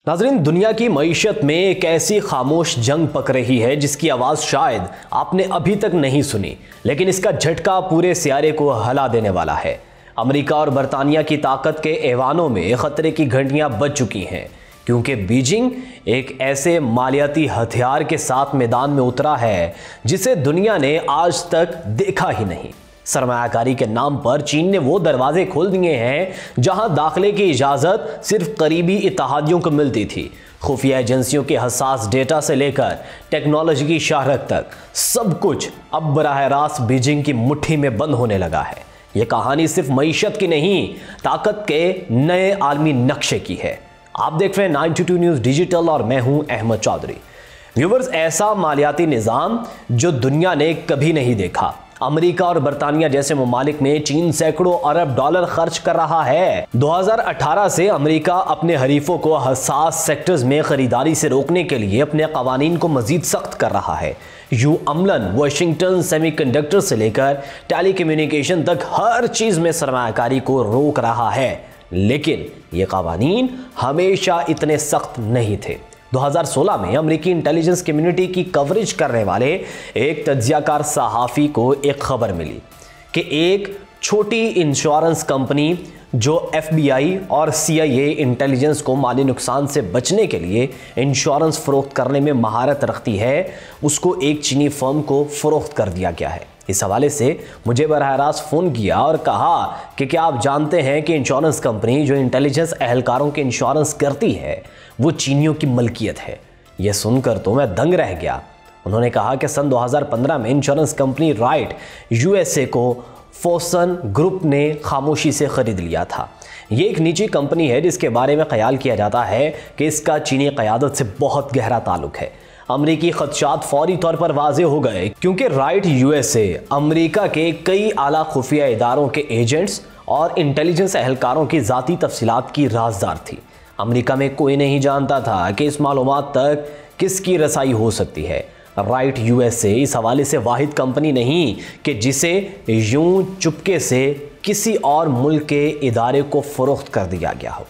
नाज़रीन, दुनिया की मईशत में एक ऐसी खामोश जंग पक रही है जिसकी आवाज़ शायद आपने अभी तक नहीं सुनी, लेकिन इसका झटका पूरे सियारे को हिला देने वाला है। अमेरिका और बरतानिया की ताकत के ऐवानों में खतरे की घंटियां बज चुकी हैं, क्योंकि बीजिंग एक ऐसे मालियाती हथियार के साथ मैदान में उतरा है जिसे दुनिया ने आज तक देखा ही नहीं। सरमायाकारी के नाम पर चीन ने वो दरवाजे खोल दिए हैं जहां दाखिले की इजाज़त सिर्फ करीबी इत्तेहादियों को मिलती थी। खुफिया एजेंसियों के हसास डेटा से लेकर टेक्नोलॉजी की शाहरत तक सब कुछ अब बराह रास्त बीजिंग की मुट्ठी में बंद होने लगा है। यह कहानी सिर्फ मईशत की नहीं, ताकत के नए आलमी नक्शे की है। आप देख रहे हैं 92 न्यूज़ डिजिटल और मैं हूं अहमद चौधरी। व्यूवर्स, ऐसा मालियाती निज़ाम जो दुनिया ने कभी नहीं देखा। अमेरिका और बरतानिया जैसे ममालिक में चीन सैकड़ों अरब डॉलर खर्च कर रहा है। 2018 से अमेरिका अपने हरीफों को हसास सेक्टर्स में खरीदारी से रोकने के लिए अपने कवानीन को मजीद सख्त कर रहा है। अमलन वाशिंगटन सेमीकंडक्टर से लेकर टेलीकम्युनिकेशन तक हर चीज में सरमायाकारी को रोक रहा है, लेकिन ये कवानीन हमेशा इतने सख्त नहीं थे। 2016 में अमेरिकी इंटेलिजेंस कम्युनिटी की कवरेज करने वाले एक तज्जियाकार सहाफ़ी को एक खबर मिली कि एक छोटी इंश्योरेंस कंपनी जो FBI और CIA इंटेलिजेंस को माली नुकसान से बचने के लिए इंश्योरेंस फ़रोख्त करने में महारत रखती है, उसको एक चीनी फर्म को फ़रोख्त कर दिया गया है। इस हवाले से मुझे बराह रास्त फ़ोन किया और कहा कि क्या आप जानते हैं कि इंश्योरेंस कंपनी जो इंटेलिजेंस एहलकारों के इंश्योरेंस करती है वो चीनियों की मलकियत है। यह सुनकर तो मैं दंग रह गया। उन्होंने कहा कि सन 2015 में इंश्योरेंस कंपनी राइट USA को फोसन ग्रुप ने खामोशी से खरीद लिया था। ये एक निजी कंपनी है जिसके बारे में ख्याल किया जाता है कि इसका चीनी क़यादत से बहुत गहरा ताल्लुक है। अमरीकी खदशात फौरी तौर पर वाजे हो गए, क्योंकि राइट USA अमरीका के कई आला खुफिया इदारों के एजेंट्स और इंटेलिजेंस एहलकारों की ज़ाती तफसीलात की राजदार थी। अमरीका में कोई नहीं जानता था कि इस मालूमात तक किसकी रसाई हो सकती है। राइट USA इस हवाले से वाहिद कंपनी नहीं कि जिसे यूं चुपके से किसी और मुल्क के इदारे को फ़रोख्त कर दिया गया हो।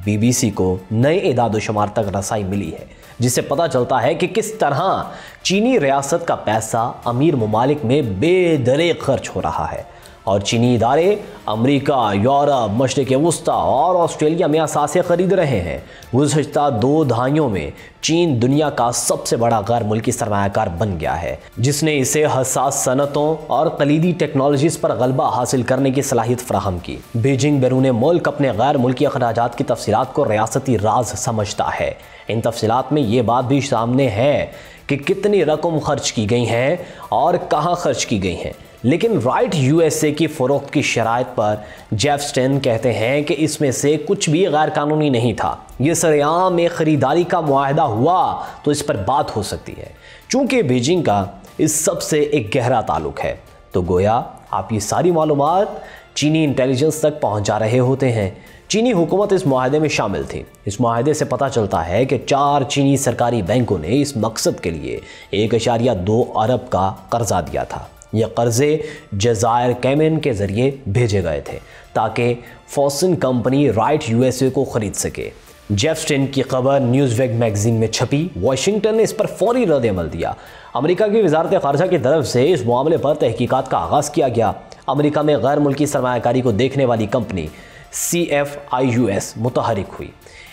BBC को नए इदाद शुमार तक रसाई मिली है, जिससे पता चलता है कि किस तरह चीनी रियासत का पैसा अमीर ममालिक में बेदरेक खर्च हो रहा है और चीनी इदारे अमेरिका, यूरोप, मशरिक़ वस्ता और ऑस्ट्रेलिया में असासे खरीद रहे हैं। गुज़श्ता 2 दहाइयों में चीन दुनिया का सबसे बड़ा गैर मुल्की सरमायाकार बन गया है, जिसने इसे हसास सनतों और कलीदी टेक्नोलॉजीज़ पर गलबा हासिल करने की सलाहियत फराहम की। बीजिंग बैरून मुल्क अपने गैर मुल्की अखराजात की तफसीलात को रियासती राज समझता है। इन तफसीलात में ये बात भी सामने है कि कितनी रकम खर्च की गई हैं और कहाँ खर्च की गई हैं, लेकिन राइट USA की फ़रोख्त की शराइत पर जेफ स्टेन कहते हैं कि इसमें से कुछ भी गैर कानूनी नहीं था। ये सरेआम एक ख़रीदारी का मुआहदा हुआ तो इस पर बात हो सकती है। चूँकि बीजिंग का इस सब से एक गहरा ताल्लुक है, तो गोया आप ये सारी मालूमात चीनी इंटेलिजेंस तक पहुँचा रहे होते हैं। चीनी हुकूमत इस मुआहदे में शामिल थी। इस मुआहदे से पता चलता है कि 4 चीनी सरकारी बैंकों ने इस मकसद के लिए 1.2 अरब का कर्जा दिया था। यह कर्जे जज़ायर कैमन के ज़रिए भेजे गए थे ताकि फोसन कंपनी राइट USA को ख़रीद सके। जेफ स्टेन की खबर न्यूज़वीक मैगज़ीन में छपी। वाशिंगटन ने इस पर फौरी रद्द-ए-अमल दिया। अमेरिका की वज़ारत ख़ारजा की तरफ से इस मामले पर तहकीकात का आगाज़ किया गया। अमेरिका में गैर मुल्की सरमायाकारी को देखने वाली कंपनी CFIUS मुतहरिक हुई।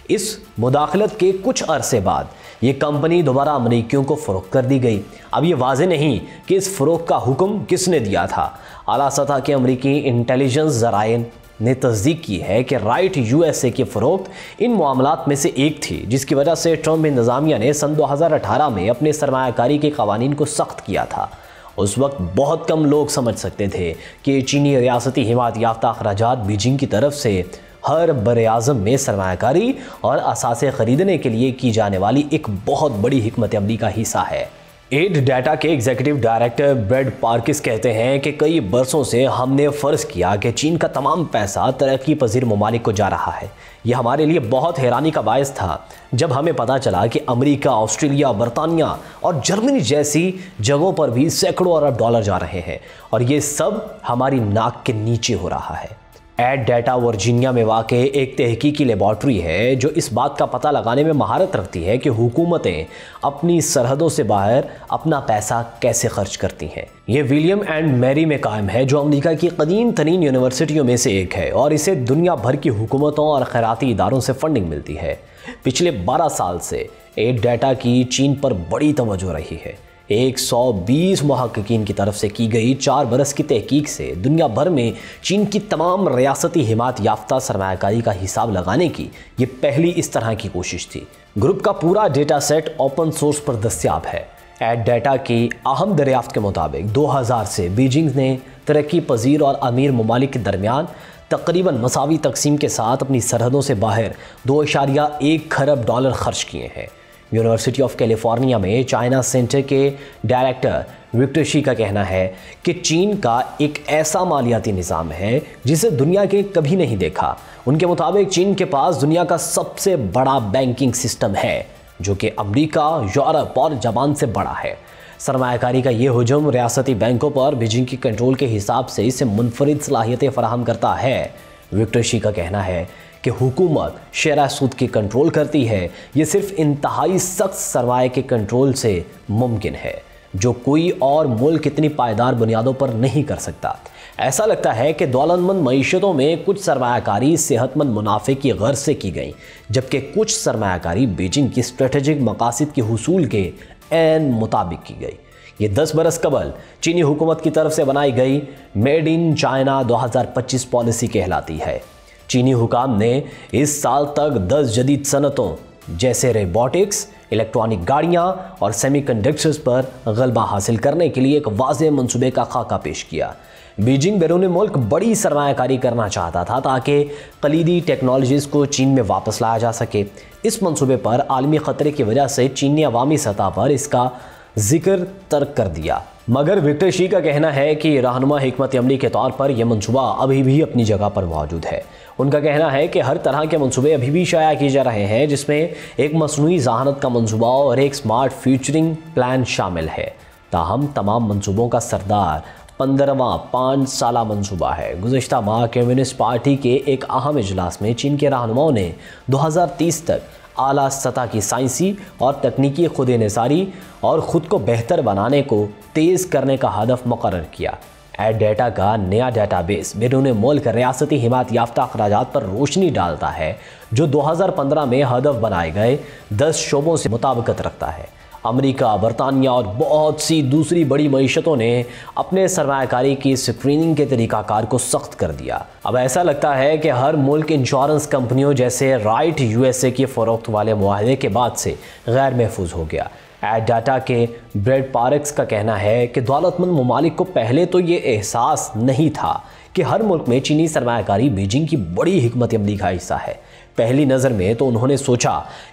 इस मुदाखलत के कुछ अरसे बाद ये कंपनी दोबारा अमरीकियों को फ़रोख्त कर दी गई। अब ये वाज़े नहीं कि इस फ़रोख्त का हुक्म किसने दिया था। आला सतह के अमरीकी इंटेलिजेंस ज़राइन ने तस्दीक की है कि राइट USA की फ़रोख्त इन मामलात में से एक थी, जिसकी वजह से ट्रंप इंतज़ामिया ने सन 2018 में अपने सरमायाकारी के कवानीन को सख्त किया था। उस वक्त बहुत कम लोग समझ सकते थे कि चीनी रियासती हिमायत याफ्ता अखराजात बीजिंग की तरफ से हर बर-ए-आज़म में सरमायाकारी और असासे ख़रीदने के लिए की जाने वाली एक बहुत बड़ी हिकमत अमली का हिस्सा है। एड डाटा के एग्जीक्यूटिव डायरेक्टर ब्रैड पार्किस कहते हैं कि कई बरसों से हमने फ़र्ज़ किया कि चीन का तमाम पैसा तरक्की पजीर ममालिक को जा रहा है। यह हमारे लिए बहुत हैरानी का बायस था जब हमें पता चला कि अमेरिका, ऑस्ट्रेलिया, बरतानिया और जर्मनी जैसी जगहों पर भी सैकड़ों अरब डॉलर जा रहे हैं और ये सब हमारी नाक के नीचे हो रहा है। एड डाटा वर्जीनिया में वाक़ एक तहकीकी लेबॉर्ट्री है जो इस बात का पता लगाने में महारत रखती है कि हुकूमतें अपनी सरहदों से बाहर अपना पैसा कैसे खर्च करती हैं। ये विलियम एंड मैरी में कायम है जो अमेरिका की कदीम तरीन यूनिवर्सिटियों में से एक है और इसे दुनिया भर की हुकूमतों और खैराती इदारों से फंडिंग मिलती है। पिछले 12 साल से एड डाटा की चीन पर बड़ी तवज्जो रही है। 120 मुहक्किकीन की तरफ से की गई 4 बरस की तहकीक से दुनिया भर में चीन की तमाम रियासती हिमायत याफ्ता सरमायाकारी का हिसाब लगाने की ये पहली इस तरह की कोशिश थी। ग्रुप का पूरा डेटा सेट ओपन सोर्स पर दस्तियाब है। एड डाटा की अहम दरियाफ्त के मुताबिक 2000 से बीजिंग ने तरक्की पजीर और अमीर ममालिक के दरमियान तकरीबन मसावी तकसीम के साथ अपनी सरहदों से बाहर 2.1 खरब डॉलर खर्च किए हैं। यूनिवर्सिटी ऑफ कैलिफोर्निया में चाइना सेंटर के डायरेक्टर विक्टर शी का कहना है कि चीन का एक ऐसा मालियाती निज़ाम है जिसे दुनिया के कभी नहीं देखा। उनके मुताबिक चीन के पास दुनिया का सबसे बड़ा बैंकिंग सिस्टम है जो कि अमेरिका, यूरोप और जापान से बड़ा है। सरमायाकारी का ये हुजूम रियासती बैंकों पर बीजिंग की कंट्रोल के हिसाब से इसे मुनफरिद सलाहियतें फराहम करता है। विक्टर शी का कहना है कि हुकूमत शेरा सूद की कंट्रोल करती है। ये सिर्फ इंतहाई सख्त सरमाए के कंट्रोल से मुमकिन है जो कोई और मुल्क इतनी पायदार बुनियादों पर नहीं कर सकता। ऐसा लगता है कि दौलतमंद मईशतों में कुछ सरमायाकारी सेहतमंद मुनाफे की गर्ज से की गई जबकि कुछ सरमायाकारी बीजिंग की स्ट्रेटेजिक मकासद के हुसूल के ऐन मुताबिक की गई। ये 10 बरस कबल चीनी हुकूमत की तरफ से बनाई गई मेड इन चाइना 2025 पॉलिसी कहलाती है। चीनी हुकाम ने इस साल तक 10 जदीद सनतों जैसे रोबोटिक्स, इलेक्ट्रॉनिक गाड़ियां और सेमीकंडक्टर्स पर गलबा हासिल करने के लिए एक वाज़ेह मंसूबे का खाका पेश किया। बीजिंग बैरून मुल्क बड़ी सरमायाकारी करना चाहता था ताकि कलीदी टेक्नोलॉजीज़ को चीन में वापस लाया जा सके। इस मंसूबे पर आलमी ख़तरे की वजह से चीन ने अवामी सतह पर इसका जिक्र तर्क कर दिया, मगर विक्टर शी का कहना है कि रहनुमा हिकमत अमली के तौर पर यह मंसूबा अभी भी अपनी जगह पर मौजूद है। उनका कहना है कि हर तरह के मंसूबे अभी भी शाया किए जा रहे हैं जिसमें एक मसनूई ज़हानत का मंसूबा और एक स्मार्ट फ्यूचरिंग प्लान शामिल है। ताहम तमाम मंसूबों का सरदार 15वां 5 साला मंसूबा है। गुज़िश्ता माह कम्युनिस्ट पार्टी के एक अहम इजलास में चीन के रहनुमाओं ने 2030 तक आला सतह की साइंसी और तकनीकी खुद निसारी और ख़ुद को बेहतर बनाने को तेज़ करने का हदफ मुकर्रर किया। एड डाटा का नया डाटाबेस बैरून मुल्क रियासती हिमायत याफ्ता अखराजात पर रोशनी डालता है जो 2015 में हदफ बनाए गए 10 शोबों से मुताबिकत रखता है। अमेरिका, बरतानिया और बहुत सी दूसरी बड़ी मईशतों ने अपने सरमायाकारी की स्क्रीनिंग के तरीक़ाकार को सख्त कर दिया। अब ऐसा लगता है कि हर मुल्क इंश्योरेंस कंपनियों जैसे राइट यूएसए की फ़रोख्त वाले मुआहदे के बाद से गैर महफूज हो गया। एड डाटा के ब्रेड पार्क्स का कहना है कि दौलतमंद ममालिक को पहले तो ये एहसास नहीं था कि हर मुल्क में चीनी सरमायाकारी बीजिंग की बड़ी हिकमत अमली का हिस्सा है। पहली नज़र में तो उन्होंने सोचा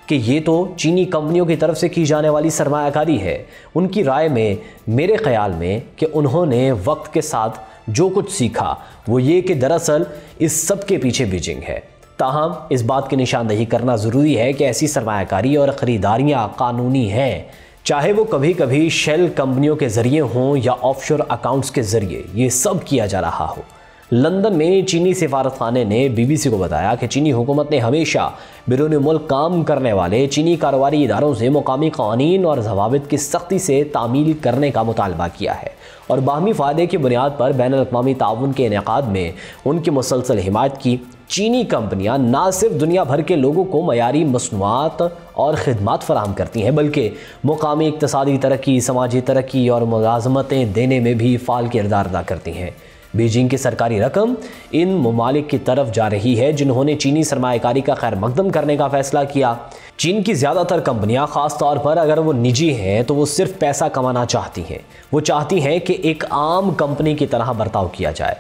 कि ये तो चीनी कंपनियों की तरफ से की जाने वाली सरमायाकारी है। उनकी राय में, मेरे ख्याल में, कि उन्होंने वक्त के साथ जो कुछ सीखा वो ये कि दरअसल इस सब के पीछे बीजिंग है। ताहम इस बात की निशानदही करना ज़रूरी है कि ऐसी सरमायाकारी और ख़रीदारियाँ कानूनी हैं, चाहे वो कभी कभी शेल कंपनियों के ज़रिए हों या ऑफशोर अकाउंट्स के ज़रिए, ये सब किया जा रहा हो। लंदन में चीनी सिफारतखाने ने बीबीसी को बताया कि चीनी हुकूमत ने हमेशा बैरून मुल्क काम करने वाले चीनी कारोबारी इदारों से मुकामी क़वानीन और ज़वाबित की सख्ती से तामील करने का मुतालबा किया है और बाहमी फ़ायदे की बुनियाद पर बैनुल अक़वामी ताउन के इनेक़ाद में उनकी मुसलसल हिमायत की। चीनी कंपनियां ना सिर्फ दुनिया भर के लोगों को मयारी मसनूआत और ख़िदमात फराहम करती हैं बल्कि मुकामी इक़्तिसादी तरक्की, समाजी तरक्की और मुलाज़मतें देने में भी फ़ाल किरदार अदा करती हैं। बीजिंग की सरकारी रकम इन ममालिक की तरफ जा रही है जिन्होंने चीनी सरमायाकारी का खैर मकदम करने का फ़ैसला किया। चीन की ज़्यादातर कंपनियां, ख़ास तौर पर अगर वो निजी हैं, तो वो सिर्फ पैसा कमाना चाहती हैं। वो चाहती हैं कि एक आम कंपनी की तरह बर्ताव किया जाए।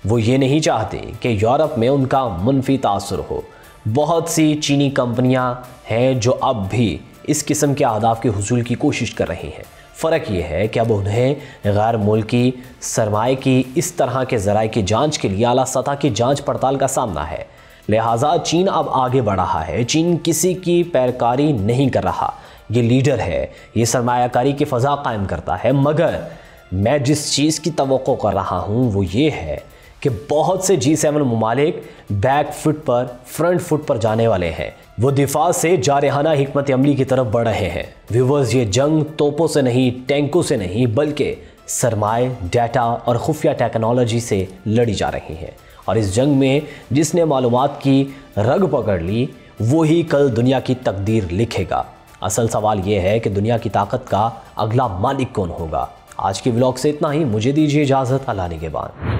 वो ये नहीं चाहते कि यूरोप में उनका मुनफी तासुर हो। बहुत सी चीनी कंपनियां हैं जो अब भी इस किस्म के अहदाफ के हुसूल की कोशिश कर रही हैं। फ़र्क ये है कि अब उन्हें गैर मुल्की सरमाए की इस तरह के ज़राए की जांच के लिए आला सतह की जांच पड़ताल का सामना है। लिहाजा चीन अब आगे बढ़ रहा है। चीन किसी की पैरकारी नहीं कर रहा, ये लीडर है, ये सरमायाकारी की फ़ज़ा कायम करता है। मगर मैं जिस चीज़ की तवक्को कर रहा हूँ वो ये है कि बहुत से G7 ममालिक बैक फुट पर फ्रंट फुट पर जाने वाले हैं। वो दिफा से जारहाना हिकमत अमली की तरफ बढ़ रहे हैं। व्यूवर्स, ये जंग तोपों से नहीं, टैंकों से नहीं, बल्कि सरमाए, डाटा और खुफिया टेक्नोलॉजी से लड़ी जा रही है। और इस जंग में जिसने मालूमात की रग पकड़ ली, वो ही कल दुनिया की तकदीर लिखेगा। असल सवाल ये है कि दुनिया की ताकत का अगला मालिक कौन होगा। आज की व्लॉग से इतना ही। मुझे दीजिए इजाज़त। अल्लाह निगहबान।